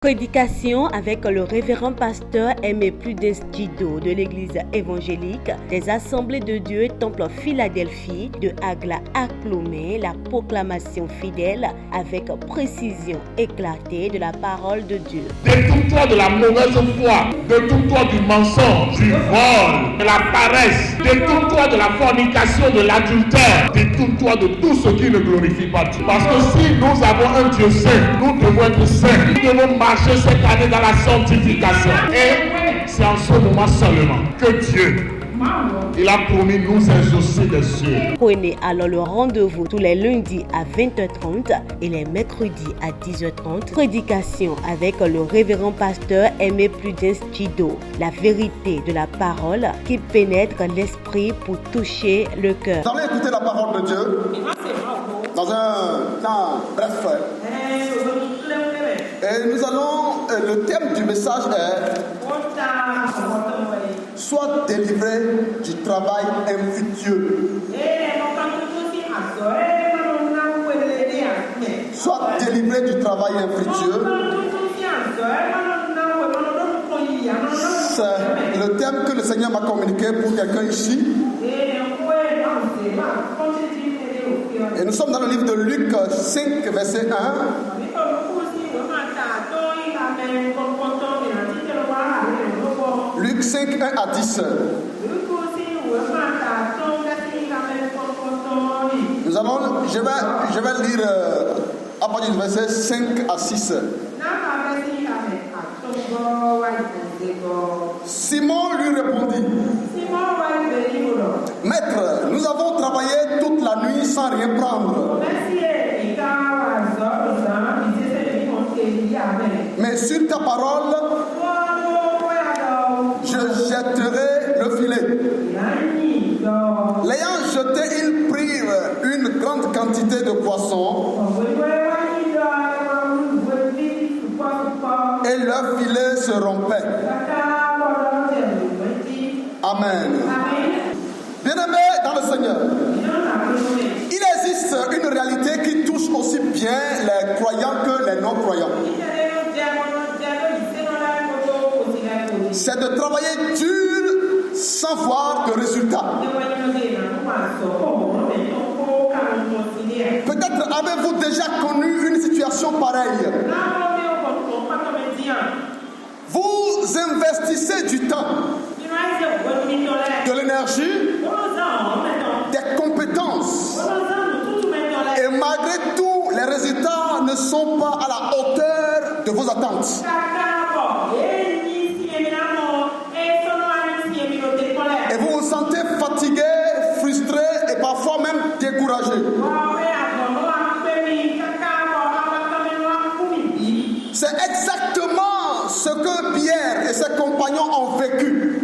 Prédication avec le révérend pasteur Aimé Prudence Djido de l'église évangélique des Assemblées de Dieu Temple Philadelphie de Agla à Clomé, la proclamation fidèle avec précision éclatée de la parole de Dieu. Détourne-toi de la mauvaise foi, détourne-toi du mensonge, du vol, de la paresse, détourne-toi de la fornication, de l'adultère, détourne-toi de tout ce qui ne glorifie pas Dieu. Parce que si nous avons un Dieu saint, nous devons être saints, nous devons marcher cette année dans la sanctification. Et c'est en ce moment seulement que Dieu, il a promis nous exaucer des cieux. Prenez alors le rendez-vous tous les lundis à 20h30 et les mercredis à 10h30. Prédication avec le révérend pasteur Aimé Prudence Djido. La vérité de la parole qui pénètre l'esprit pour toucher le cœur. Nous allons écouter la parole de Dieu dans un temps bref. Et nous allons, le thème du message est « Sois délivré du travail infructueux ». Sois délivré du travail infructueux. C'est le thème que le Seigneur m'a communiqué pour quelqu'un ici. Et nous sommes dans le livre de Luc 5, verset 1. Luc 5, 1 à 10. Nous allons, je vais lire à partir du verset 5 à 6. Simon lui répondit: Maître, nous avons travaillé toute la nuit sans rien prendre. Mais sur ta parole, je jetterai le filet. L'ayant jeté, ils prirent une grande quantité de poissons et leur filet se rompait. Amen. Bien-aimés dans le Seigneur, il existe une réalité qui touche aussi bien les croyants que les non-croyants. C'est de travailler dur sans voir de résultat. Peut-être avez-vous déjà connu une situation pareille. Vous investissez du temps, de l'énergie, des compétences, et malgré tout, les résultats ne sont pas à la hauteur de vos attentes. Et vous vous sentez fatigué, frustré et parfois même découragé. C'est exactement ce que Pierre et ses compagnons ont vécu.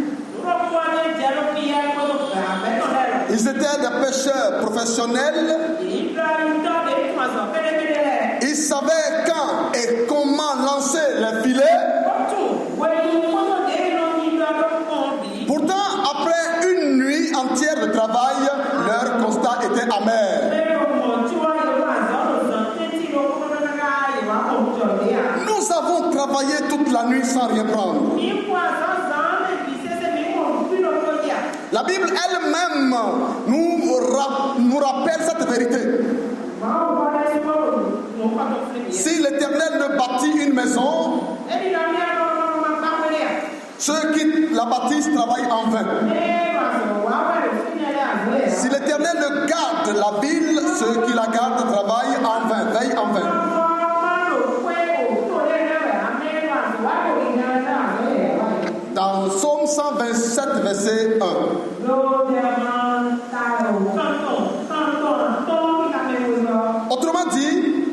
Ils étaient des pêcheurs professionnels. Ils savaient quand et comment lancer les filets. Pourtant, après une nuit entière de travail, leur constat était amer. Nous avons travaillé toute la nuit sans rien prendre. La Bible elle-même nous rappelle cette vérité. Si l'Éternel ne bâtit une maison, ceux qui la bâtissent travaillent en vain. Si l'Éternel ne garde la ville, ceux qui la gardent travaillent en vain, veillent en vain. Dans Psaume 127, verset 1. Autrement dit,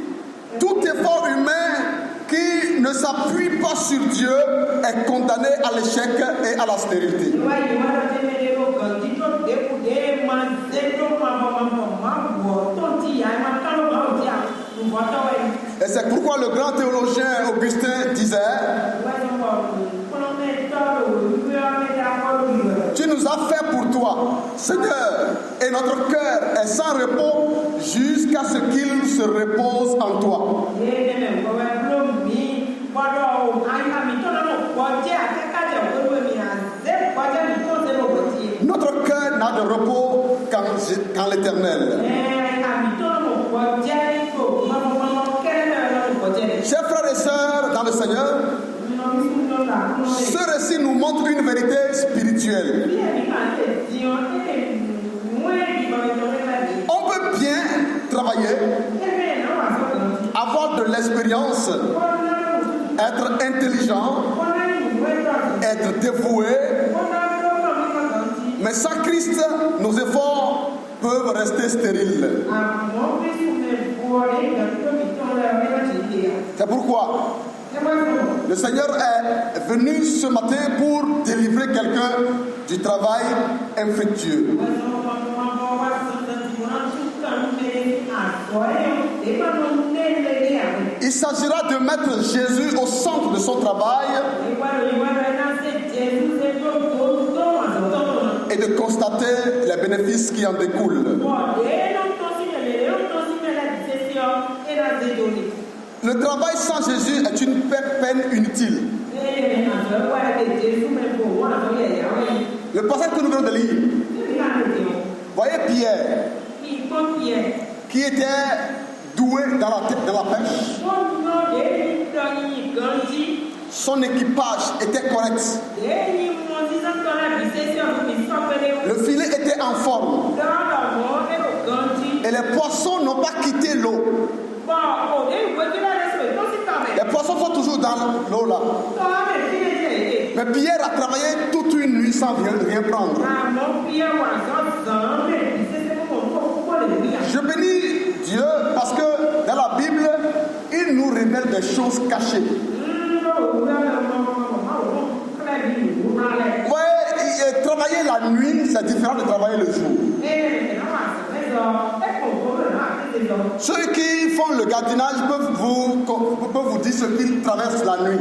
tout effort humain qui ne s'appuie pas sur Dieu est condamné à l'échec et à la stérilité. Et c'est pourquoi le grand théologien Augustin disait: Tu nous as fait pour toi, Seigneur, et notre cœur est sans repos jusqu'à ce qu'il se repose en toi. Notre cœur n'a de repos qu'en l'Éternel. Chers frères et sœurs dans le Seigneur, ce récit nous montre une vérité spirituelle. On peut bien travailler, avoir de l'expérience, être intelligent, être dévoué, mais sans Christ, nos efforts peuvent rester stériles. C'est pourquoi le Seigneur est venu ce matin pour délivrer quelqu'un du travail infructueux. Il s'agira de mettre Jésus au centre de son travail et de constater les bénéfices qui en découlent. Le travail sans Jésus est une peine inutile. Le passage que nous venons de lire, voyez Pierre, qui était doué dans la pêche. Son équipage était correct. Le filet était en forme. Et les poissons n'ont pas quitté l'eau. Les poissons sont toujours dans l'eau là. Mais Pierre a travaillé toute une nuit sans rien prendre. Je bénis Dieu parce que dans la Bible, il nous révèle des choses cachées. Ouais, travailler la nuit, c'est différent de travailler le jour. Ceux qui font le gardiennage peuvent vous dire ce qu'ils traversent la nuit.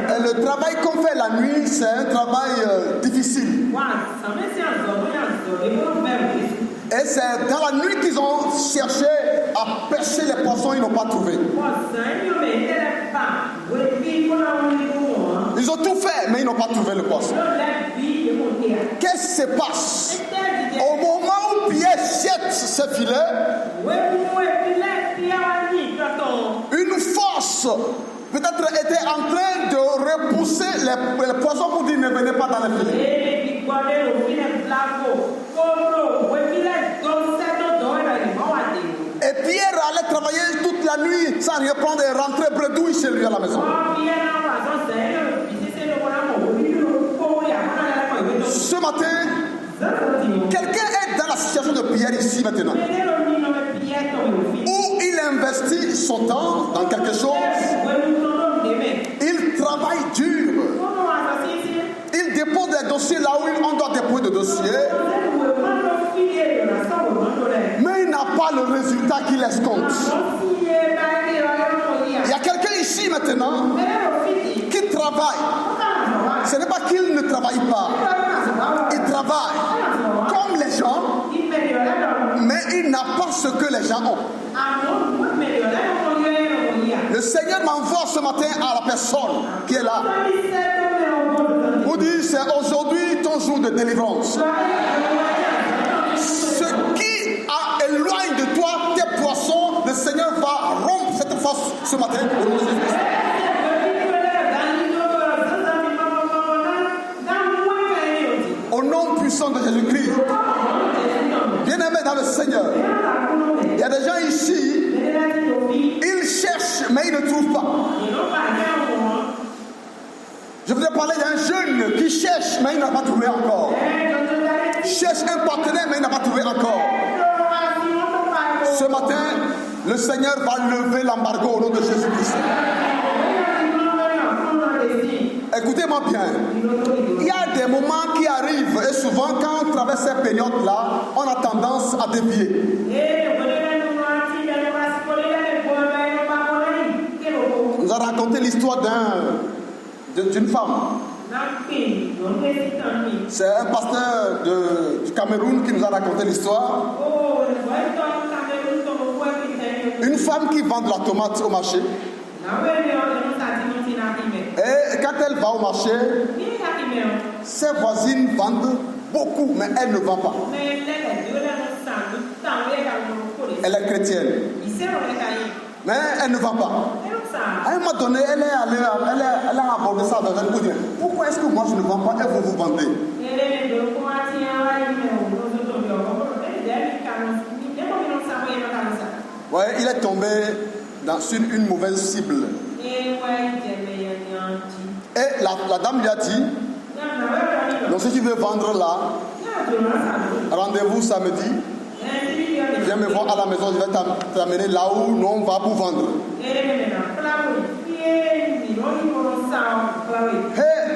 Et le travail qu'on fait la nuit, c'est un travail difficile. Et c'est dans la nuit qu'ils ont cherché à pêcher les poissons, ils n'ont pas trouvé. Ils ont tout fait, mais ils n'ont pas trouvé le poisson. Qu'est-ce qui se passe? Au moment où Pierre jette ce filet, une force peut-être était en train de repousser les poissons pour dire ne venez pas dans le filet. Et Pierre allait travailler toute la nuit sans rien prendre et rentrer bredouille chez lui à la maison. Ce matin, quelqu'un est dans la situation de Pierre ici maintenant, où il investit son temps dans quelque chose, il travaille dur, il dépose des dossiers là où on doit déposer des dossiers, mais il n'a pas le résultat qu'il escompte. Il y a quelqu'un ici maintenant qui travaille. Ce n'est pas qu'il ne travaille pas. Il travaille comme les gens, mais il n'a pas ce que les gens ont. Le Seigneur m'envoie ce matin à la personne qui est là. Vous dites, c'est aujourd'hui ton jour de délivrance. Ce qui éloigne de toi tes poissons, le Seigneur va rompre cette force ce matin. Au nom puissant de Jésus-Christ. Bien-aimés dans le Seigneur, il y a des gens ici, ils cherchent mais ils ne trouvent pas. Je voudrais parler d'un jeune qui cherche mais il n'a pas trouvé encore. Cherche un partenaire mais il n'a pas trouvé encore. Ce matin, le Seigneur va lever l'embargo au nom de Jésus-Christ. Écoutez-moi bien. Il y a des moments qui arrivent et souvent quand on traverse ces périodes-là, on a tendance à dévier. On nous a raconté l'histoire d'une femme. C'est un pasteur du Cameroun qui nous a raconté l'histoire. Une femme qui vend de la tomate au marché. Et quand elle va au marché, ses voisines vendent beaucoup, mais elle ne vend pas. Elle est chrétienne, mais elle ne vend pas. À un moment donné, elle a abordé ça avec elle pour dire, pourquoi est-ce que moi je ne vends pas et vous vendez? Ouais, il est tombé sur une mauvaise cible. Et la dame lui a dit, donc si tu veux vendre là, rendez-vous samedi, viens me voir à la maison, je vais t'amener là où nous on va pour vendre. Et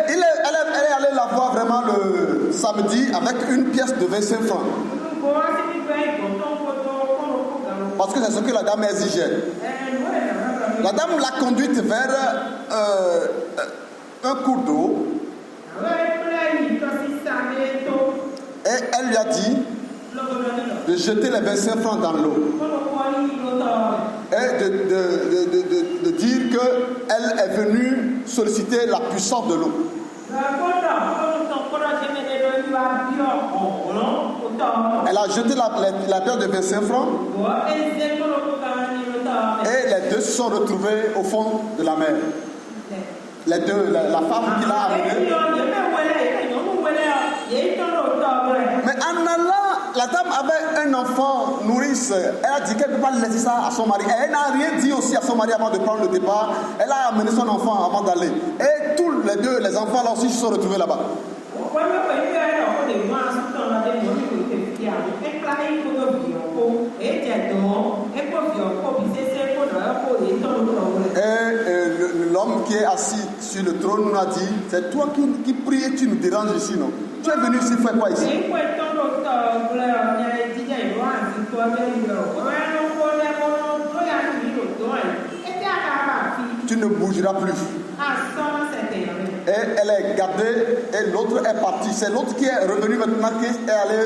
elle est allée la voir vraiment le samedi avec une pièce de 25 francs. Parce que c'est ce que la dame exigeait. La dame l'a conduite vers un cours d'eau. Et elle lui a dit de jeter les 25 francs dans l'eau. Et de dire qu'elle est venue solliciter la puissance de l'eau. Elle a jeté la paire de 25 francs. Et les deux se sont retrouvés au fond de la mer. Les deux, la femme qui l'a amenée. Mais en allant, la dame avait un enfant nourrice. Elle a dit qu'elle ne peut pas laisser ça à son mari. Elle n'a rien dit aussi à son mari avant de prendre le départ. Elle a amené son enfant avant d'aller. Et tous les deux, les enfants là aussi se sont retrouvés là-bas. Et l'homme qui est assis sur le trône nous a dit, c'est toi qui pries et tu nous déranges ici, non? Tu es venu ici faire quoi ici? Tu ne bougeras plus. Et elle est gardée et l'autre est partie. C'est l'autre qui est revenu maintenant, qui est allé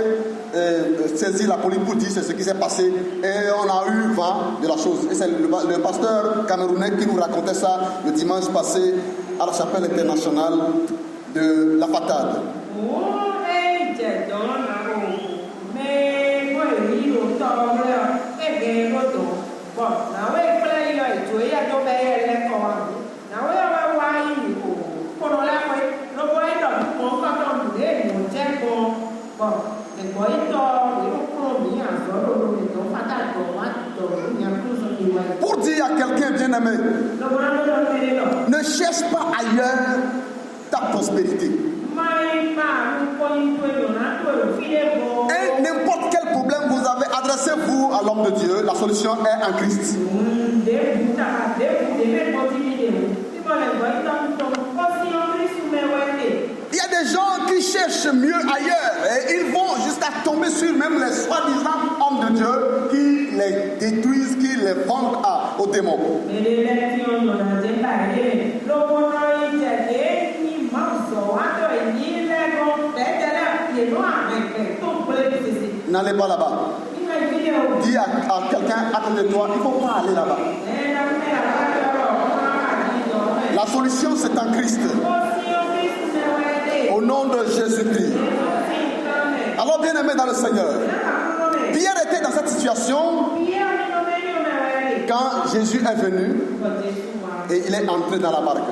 saisir la police pour dire c'est ce qui s'est passé. Et on a eu vent de la chose. Et c'est le pasteur camerounais qui nous racontait ça le dimanche passé à la chapelle internationale de la Fatade. Pour dire à quelqu'un bien-aimé, ne cherche pas ailleurs ta prospérité. Et n'importe quel problème vous avez, adressez-vous à l'homme de Dieu. La solution est en Christ. Il y a des gens qui cherchent mieux ailleurs et ils vont jusqu'à tomber sur même les soi-disant hommes de Dieu qui les détruisent, qui les vendent aux démons. N'allez pas là-bas. Dis à quelqu'un à côté de toi, il ne faut pas aller là-bas. La solution c'est en Christ. Au nom de Jésus-Christ. Alors bien aimé dans le Seigneur, Pierre était dans cette situation quand Jésus est venu et il est entré dans la barque.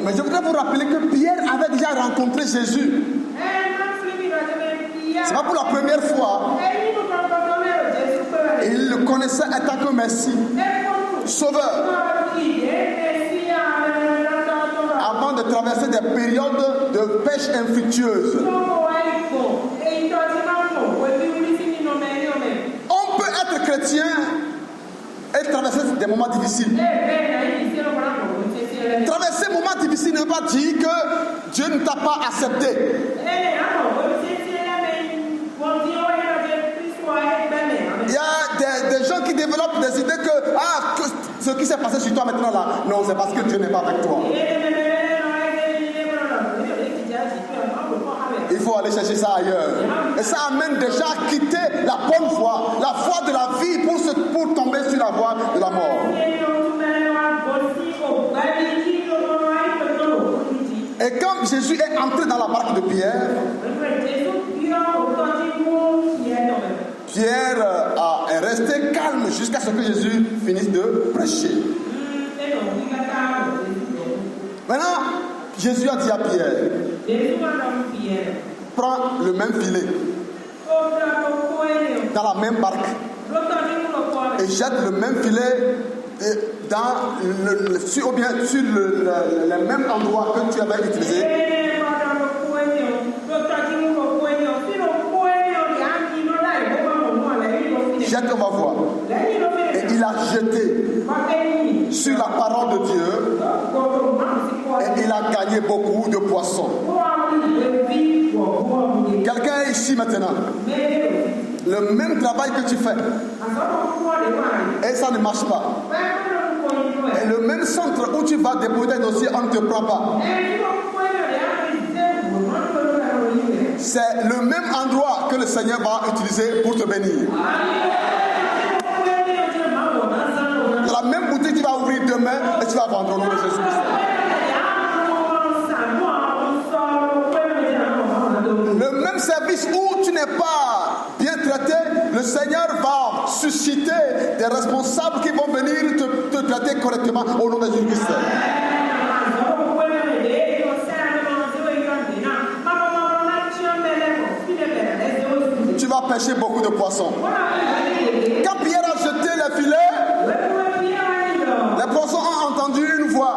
Mais je voudrais vous rappeler que Pierre avait déjà rencontré Jésus. Ce n'est pas pour la première fois. Il le connaissait en tant que Messie, Sauveur. Avant de traverser des périodes de pêche infructueuse. On peut être chrétien et traverser des moments difficiles. Traverser des moments difficiles ne veut pas dire que Dieu ne t'a pas accepté. Il y a des gens qui développent des idées que ce qui s'est passé sur toi maintenant là, non, c'est parce que Dieu n'est pas avec toi. Il faut aller chercher ça ailleurs. Et ça amène déjà à quitter la bonne voie, la voie de la vie pour tomber sur la voie de la mort. Et quand Jésus est entré dans la barque de Pierre, Pierre est resté calme jusqu'à ce que Jésus finisse de prêcher. Maintenant, Jésus a dit à Pierre, prends le même filet dans la même barque et jette le même filet sur le même endroit que tu avais utilisé. Jette, on va voir. Et il a jeté sur la parole de Dieu et il a gagné beaucoup de poissons. Quelqu'un est ici maintenant. Le même travail que tu fais et ça ne marche pas. Et le même centre où tu vas déposer un dossier, on ne te prend pas. C'est le même endroit que le Seigneur va utiliser pour te bénir. C'est la même boutique que tu vas ouvrir demain et tu vas vendre au nom de Jésus-Christ. Le même service où tu n'es pas bien traité, le Seigneur va susciter des responsables qui vont venir te traiter correctement au nom de Jésus-Christ. Tu vas pêcher beaucoup de poissons. Quand Pierre a jeté le filet, les poissons ont entendu une voix.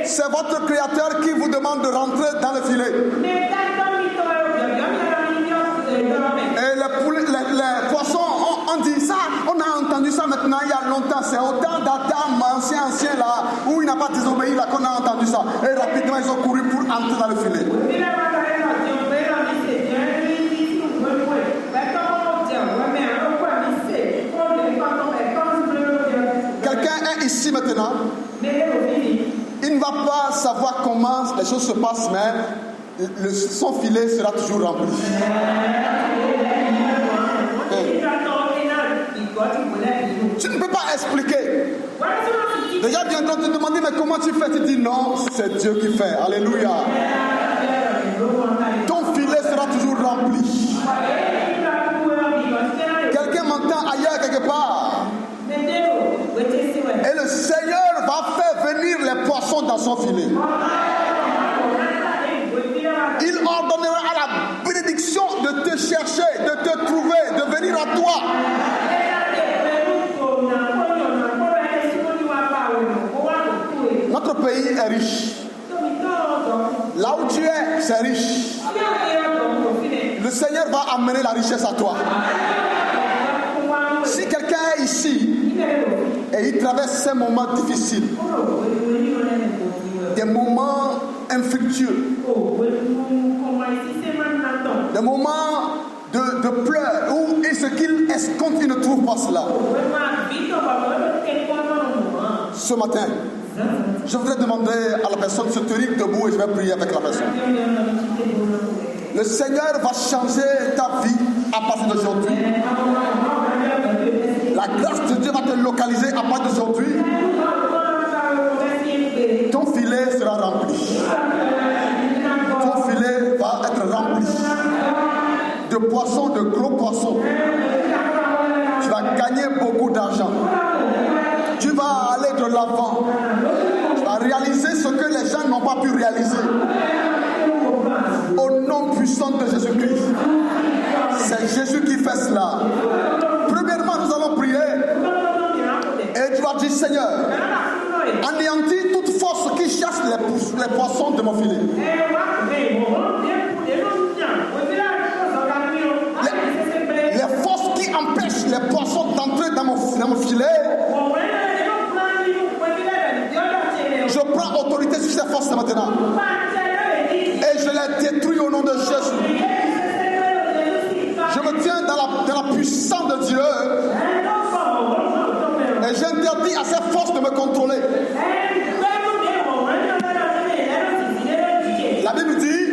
C'est votre Créateur qui vous demande de rentrer dans le filet. Et les poissons ont dit ça, on a entendu ça maintenant il y a longtemps. C'est au temps d'Adam, ancien là, où il n'a pas désobéi là qu'on a entendu ça. Et rapidement ils ont couru pour entrer dans le filet. Quelqu'un est ici maintenant. Il ne va pas savoir comment les choses se passent, mais son filet sera toujours rempli. Tu ne peux pas expliquer. Déjà, viendront te demander, mais comment tu fais? Tu dis non, c'est Dieu qui fait. Alléluia. Ton filet sera toujours rempli. Quelqu'un m'entend ailleurs quelque part. Et le Seigneur va faire venir les poissons dans son filet. Il ordonnera à la bénédiction de te chercher, de te trouver, de venir à toi. Notre pays est riche. Là où tu es, c'est riche. Le Seigneur va amener la richesse à toi. Si quelqu'un est ici et il traverse ces moments difficiles, des moments infructueux, des moments de pleurs où ce qu'il escompte, il ne trouve pas cela. Ce matin, je voudrais demander à la personne de se tenir debout et je vais prier avec la personne. Le Seigneur va changer ta vie à partir d'aujourd'hui. La grâce de Dieu va te localiser à partir d'aujourd'hui. Ton filet sera rempli. Ton filet va être rempli de poissons, de gros poissons. Tu vas gagner beaucoup d'argent. Tu vas aller de l'avant. Tu vas réaliser ce que les gens n'ont pas pu réaliser. Au nom puissant de Jésus-Christ. C'est Jésus qui fait cela. Premièrement, nous allons prier. Et tu vas dire, Seigneur, anéantis toute force qui chasse les poissons de mon filet. Les forces qui empêchent les poissons d'entrer dans mon filet. Je prends autorité sur ces forces maintenant. Et je les détruis au nom de Jésus. Je me tiens dans la puissance de Dieu. Et j'interdis à ces forces de me contrôler. La Bible dit,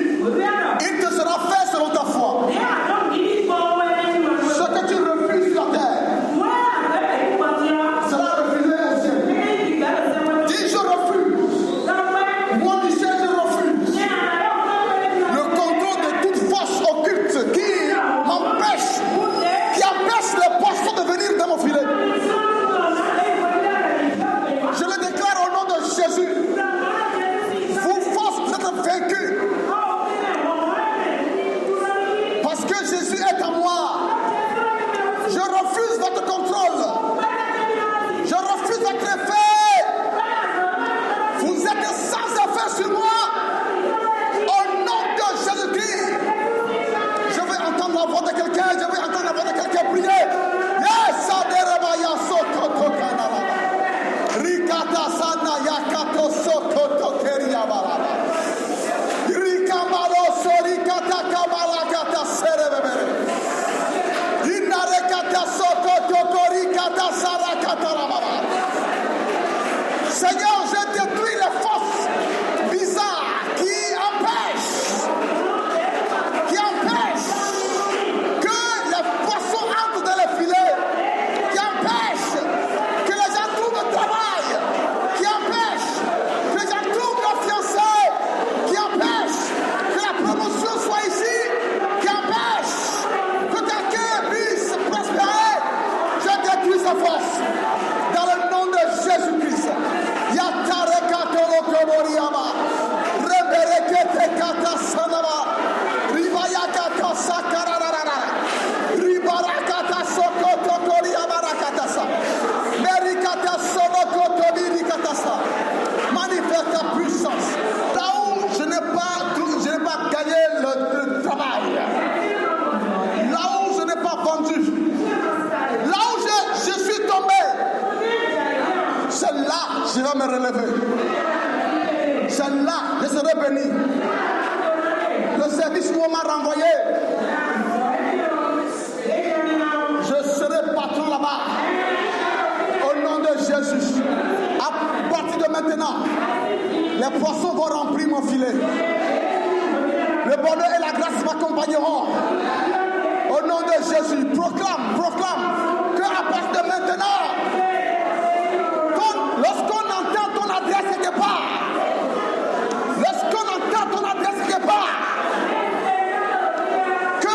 Seigneur, je détruis les forces bizarres qui empêchent que les poissons entrent dans les filets, qui empêchent que les gens trouvent le travail, qui empêchent que les gens trouvent leur fiancé, qui empêchent que la promotion soit ici, qui empêchent que quelqu'un puisse prospérer. Je détruis sa force dans le nom de Jésus-Christ. Manifeste ta puissance. Là où je n'ai pas gagné le travail, là où je n'ai pas vendu, là où je suis tombé, c'est là que je vais me relever. C'est là que je serai béni. Le service où on m'a renvoyé, je serai patron là-bas. Au nom de Jésus. À partir de maintenant, les poissons vont remplir mon filet. Le bonheur et la grâce m'accompagneront. Au nom de Jésus, proclame qu'à partir de maintenant, lorsqu'on entend ton adresse quelque part, que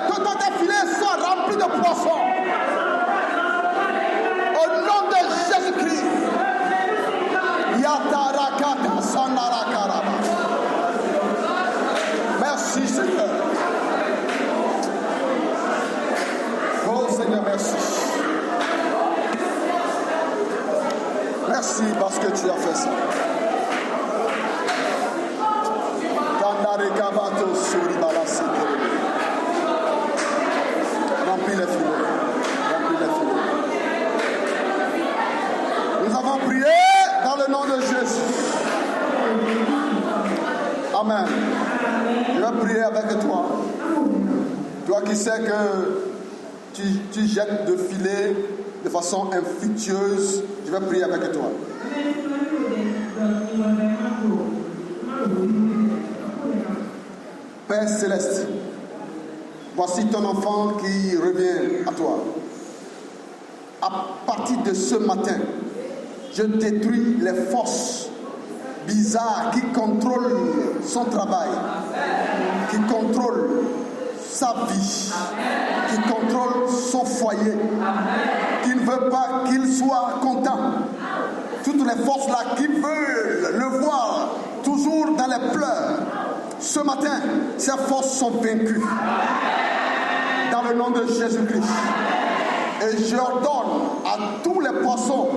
tous tes filets soient remplis de poissons. Au nom de Jésus-Christ. Yatarakata Sandarakaraba. Merci Seigneur. Oh Seigneur, merci. Merci parce que tu as fait ça. Kandarekabato Suribala. Remplis les filets. Nous avons prié dans le nom de Jésus. Amen. Je vais prier avec toi. Toi qui sais que tu jettes de filets de façon infructueuse, je vais prier avec toi. Père Céleste, voici ton enfant qui revient à toi. À partir de ce matin, je détruis les forces bizarres qui contrôlent son travail, qui contrôlent sa vie, qui contrôlent son foyer, qui ne veut pas qu'il soit content. Toutes les forces-là qui veulent le voir toujours dans les pleurs, ce matin, ces forces sont vaincues. Dans le nom de Jésus-Christ. Et j'ordonne à tous les poissons,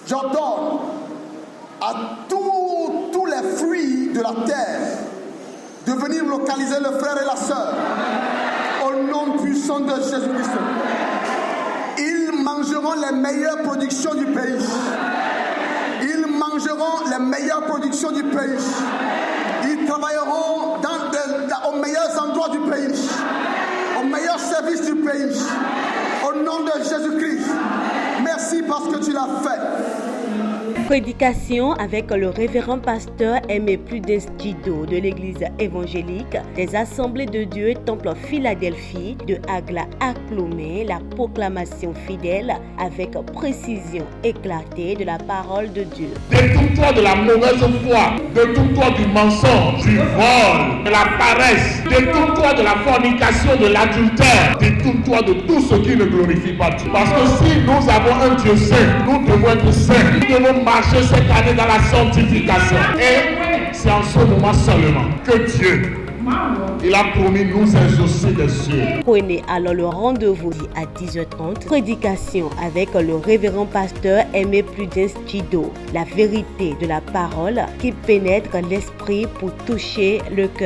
j'ordonne à tous les fruits de la terre de venir localiser le frère et la sœur au nom puissant de Jésus-Christ. Ils mangeront les meilleures productions du pays. Ils mangeront les meilleures productions du pays. Ils travailleront aux meilleurs endroits du pays, aux meilleurs services du pays. Au nom de Jésus-Christ, merci parce que tu l'as fait. Prédication avec le révérend pasteur Aimé Prudence-Djido de l'église évangélique des Assemblées de Dieu Temple Philadelphie de Agla à Clomé, la proclamation fidèle avec précision éclatée de la parole de Dieu. Détourne-toi de la mauvaise foi, détourne-toi du mensonge, du vol, de la paresse, détourne-toi de la fornication, de l'adultère, détourne-toi de tout ce qui ne glorifie pas Dieu. Parce que si nous avons un Dieu saint, nous devons être saints. Nous devons marcher cette année dans la sanctification. Et c'est en ce moment seulement que Dieu, il a promis nous exaucer des cieux. Prenez alors le rendez-vous à 10h30. Prédication avec le révérend pasteur Aimé Prudence-Djido. La vérité de la parole qui pénètre l'esprit pour toucher le cœur.